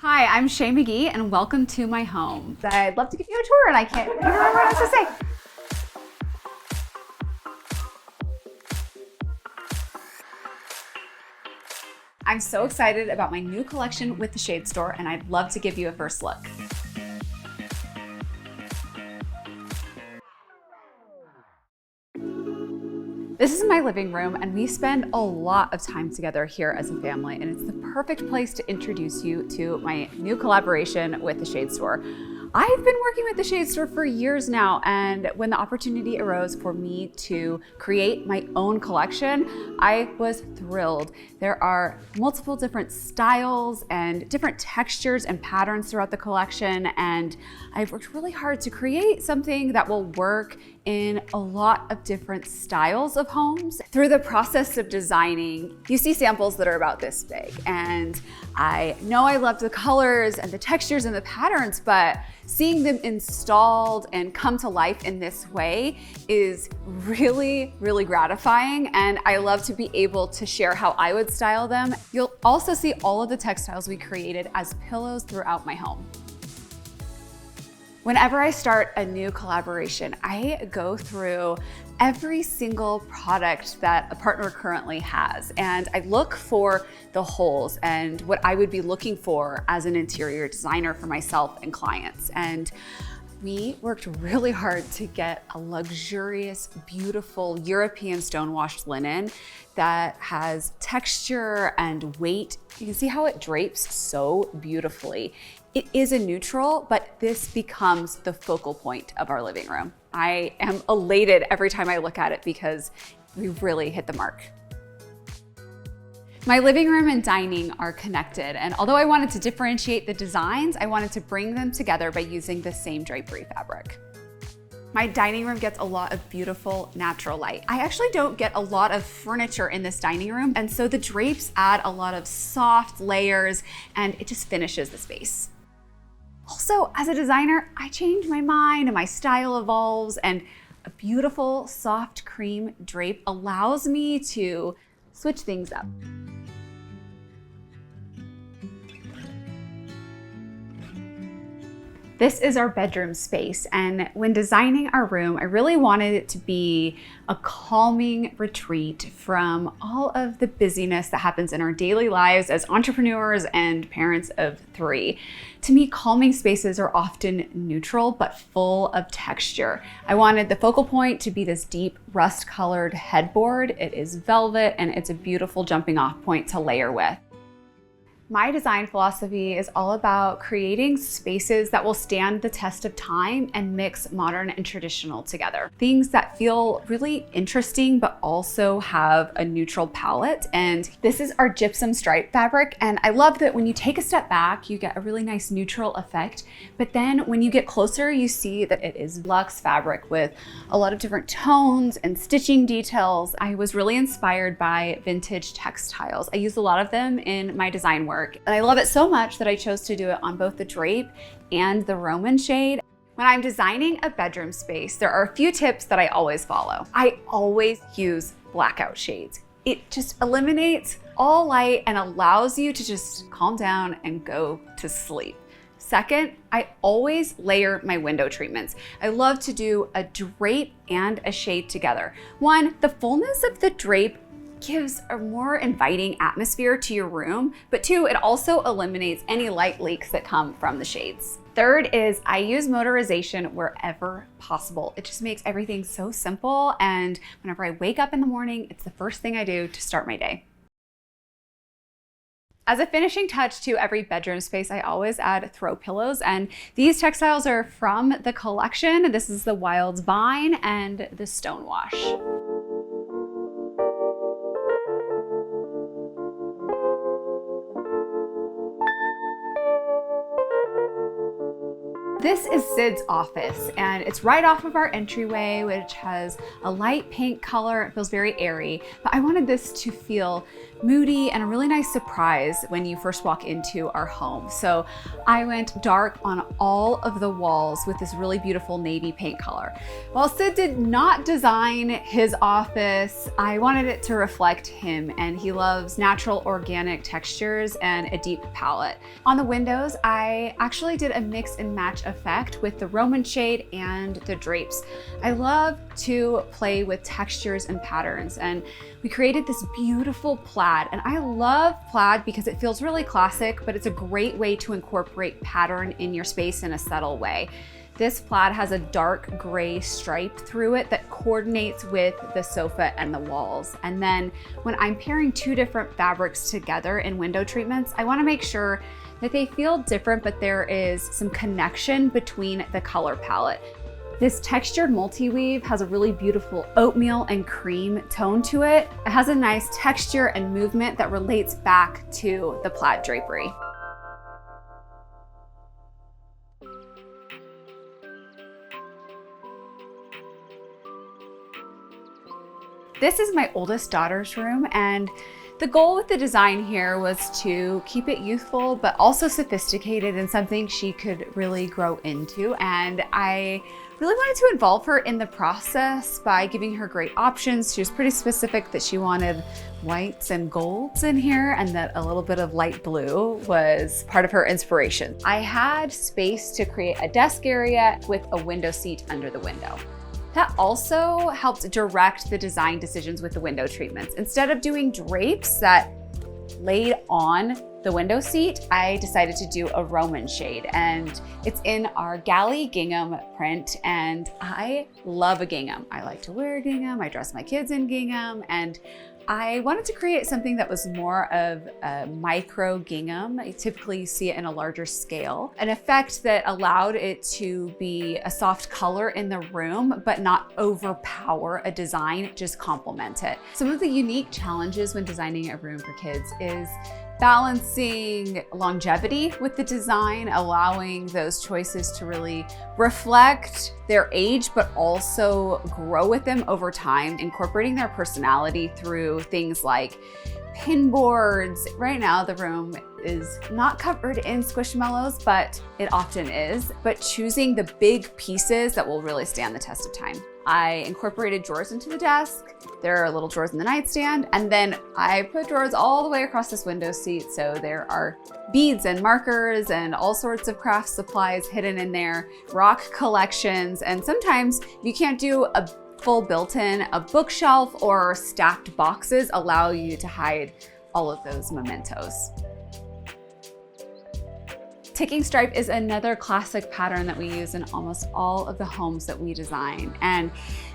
Hi, I'm Shea McGee and welcome to my home. I'd love to give you a tour and I can't remember what else to say. I'm so excited about my new collection with the Shade Store and I'd love to give you a first look. This is my living room and we spend a lot of time together here as a family, and it's the perfect place to introduce you to my new collaboration with the Shade Store. I've been working with the Shade Store for years now, and when the opportunity arose for me to create my own collection, I was thrilled. There are multiple different styles and different textures and patterns throughout the collection, and I've worked really hard to create something that will work in a lot of different styles of homes. Through the process of designing, you see samples that are about this big, and I know I love the colors and the textures and the patterns, but seeing them installed and come to life in this way is really, really gratifying, and I love to be able to share how I would style them. You'll also see all of the textiles we created as pillows throughout my home. Whenever I start a new collaboration, I go through every single product that a partner currently has, and I look for the holes and what I would be looking for as an interior designer for myself and clients. And we worked really hard to get a luxurious, beautiful European stone-washed linen that has texture and weight. You can see how it drapes so beautifully. It is a neutral, but this becomes the focal point of our living room. I am elated every time I look at it because we really hit the mark. My living room and dining are connected, and although I wanted to differentiate the designs, I wanted to bring them together by using the same drapery fabric. My dining room gets a lot of beautiful natural light. I actually don't get a lot of furniture in this dining room, and so the drapes add a lot of soft layers and it just finishes the space. Also, as a designer, I change my mind and my style evolves, and a beautiful soft cream drape allows me to switch things up. This is our bedroom space, and when designing our room, I really wanted it to be a calming retreat from all of the busyness that happens in our daily lives as entrepreneurs and parents of three. To me, calming spaces are often neutral but full of texture. I wanted the focal point to be this deep rust-colored headboard. It is velvet and it's a beautiful jumping off point to layer with. My design philosophy is all about creating spaces that will stand the test of time and mix modern and traditional together. Things that feel really interesting but also have a neutral palette. And this is our gypsum stripe fabric. And I love that when you take a step back, you get a really nice neutral effect. But then when you get closer, you see that it is luxe fabric with a lot of different tones and stitching details. I was really inspired by vintage textiles. I use a lot of them in my design work. And I love it so much that I chose to do it on both the drape and the Roman shade. When I'm designing a bedroom space, there are a few tips that I always follow. I always use blackout shades. It just eliminates all light and allows you to just calm down and go to sleep. Second, I always layer my window treatments. I love to do a drape and a shade together. One, the fullness of the drape gives a more inviting atmosphere to your room, but two, it also eliminates any light leaks that come from the shades. Third is I use motorization wherever possible. It just makes everything so simple, and whenever I wake up in the morning, it's the first thing I do to start my day. As a finishing touch to every bedroom space, I always add throw pillows, and these textiles are from the collection. This is the Wild Vine and the Stonewash. This is Sid's office, and it's right off of our entryway, which has a light pink color. It feels very airy, but I wanted this to feel moody and a really nice surprise when you first walk into our home. So I went dark on all of the walls with this really beautiful navy paint color. While Sid did not design his office, I wanted it to reflect him, and he loves natural organic textures and a deep palette. On the windows, I actually did a mix and match effect with the Roman shade and the drapes. I love to play with textures and patterns, and we created this beautiful plaid. And I love plaid because it feels really classic, but it's a great way to incorporate pattern in your space in a subtle way. This plaid has a dark gray stripe through it that coordinates with the sofa and the walls. And then when I'm pairing two different fabrics together in window treatments, I want to make sure that they feel different, but there is some connection between the color palette. This textured multi-weave has a really beautiful oatmeal and cream tone to it. It has a nice texture and movement that relates back to the plaid drapery. This is my oldest daughter's room, and the goal with the design here was to keep it youthful, but also sophisticated and something she could really grow into. And I really wanted to involve her in the process by giving her great options. She was pretty specific that she wanted whites and golds in here, and that a little bit of light blue was part of her inspiration. I had space to create a desk area with a window seat under the window. That also helped direct the design decisions with the window treatments. Instead of doing drapes that laid on the window seat, I decided to do a Roman shade, and it's in our galley gingham print, and I love a gingham. I like to wear gingham, I dress my kids in gingham, and I wanted to create something that was more of a micro gingham. Typically you see it in a larger scale. An effect that allowed it to be a soft color in the room, but not overpower a design, just complement it. Some of the unique challenges when designing a room for kids is balancing longevity with the design, allowing those choices to really reflect their age, but also grow with them over time, incorporating their personality through things like pin boards. Right now, the room is not covered in Squishmallows, but it often is. But choosing the big pieces that will really stand the test of time. I incorporated drawers into the desk. There are little drawers in the nightstand. And then I put drawers all the way across this window seat. So there are beads and markers and all sorts of craft supplies hidden in there, rock collections. And sometimes if you can't do a full built-in, a bookshelf or stacked boxes allow you to hide all of those mementos. Ticking stripe is another classic pattern that we use in almost all of the homes that we design. And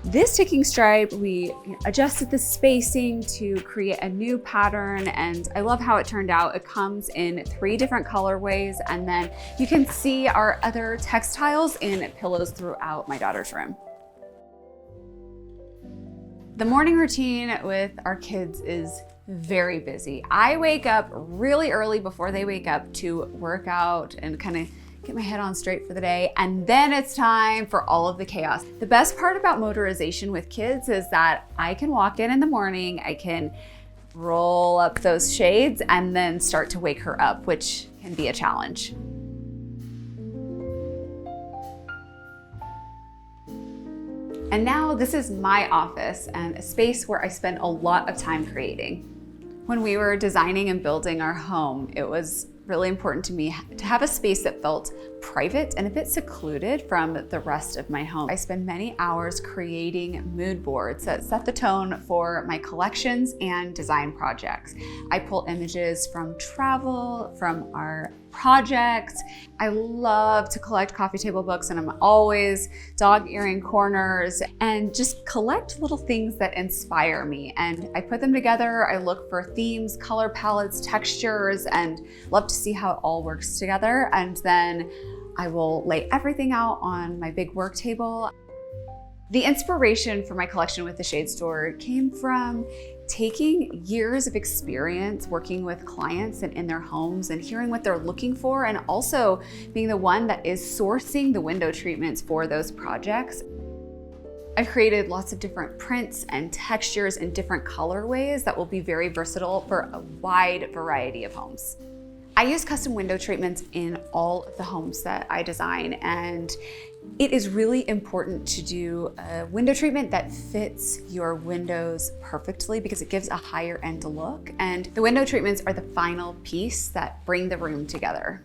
this ticking stripe, we adjusted the spacing to create a new pattern, and I love how it turned out. It comes in 3 different colorways, and then you can see our other textiles in pillows throughout my daughter's room. The morning routine with our kids is very busy. I wake up really early before they wake up to work out and kind of get my head on straight for the day. And then it's time for all of the chaos. The best part about motorization with kids is that I can walk in the morning, I can roll up those shades and then start to wake her up, which can be a challenge. And now this is my office and a space where I spend a lot of time creating. When we were designing and building our home, it was really important to me to have a space that felt private and a bit secluded from the rest of my home. I spend many hours creating mood boards that set the tone for my collections and design projects. I pull images from travel, from our projects. I love to collect coffee table books, and I'm always dog-earing corners and just collect little things that inspire me. And I put them together. I look for themes, color palettes, textures, and love to see how it all works together. And then I will lay everything out on my big work table. The inspiration for my collection with the Shade Store came from taking years of experience working with clients and in their homes and hearing what they're looking for, and also being the one that is sourcing the window treatments for those projects. I've created lots of different prints and textures and different colorways that will be very versatile for a wide variety of homes. I use custom window treatments in all of the homes that I design, and it is really important to do a window treatment that fits your windows perfectly because it gives a higher end look, and the window treatments are the final piece that bring the room together.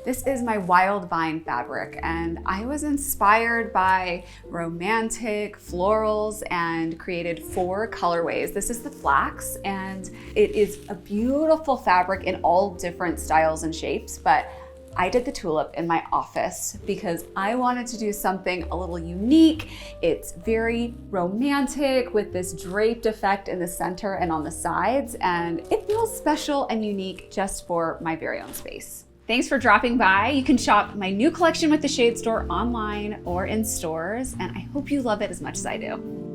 This is my wild vine fabric, and I was inspired by romantic florals and created 4 colorways. This is the flax, and it is a beautiful fabric in all different styles and shapes, but I did the tulip in my office because I wanted to do something a little unique. It's very romantic with this draped effect in the center and on the sides, and it feels special and unique just for my very own space. Thanks for dropping by. You can shop my new collection with the Shade Store online or in stores, and I hope you love it as much as I do.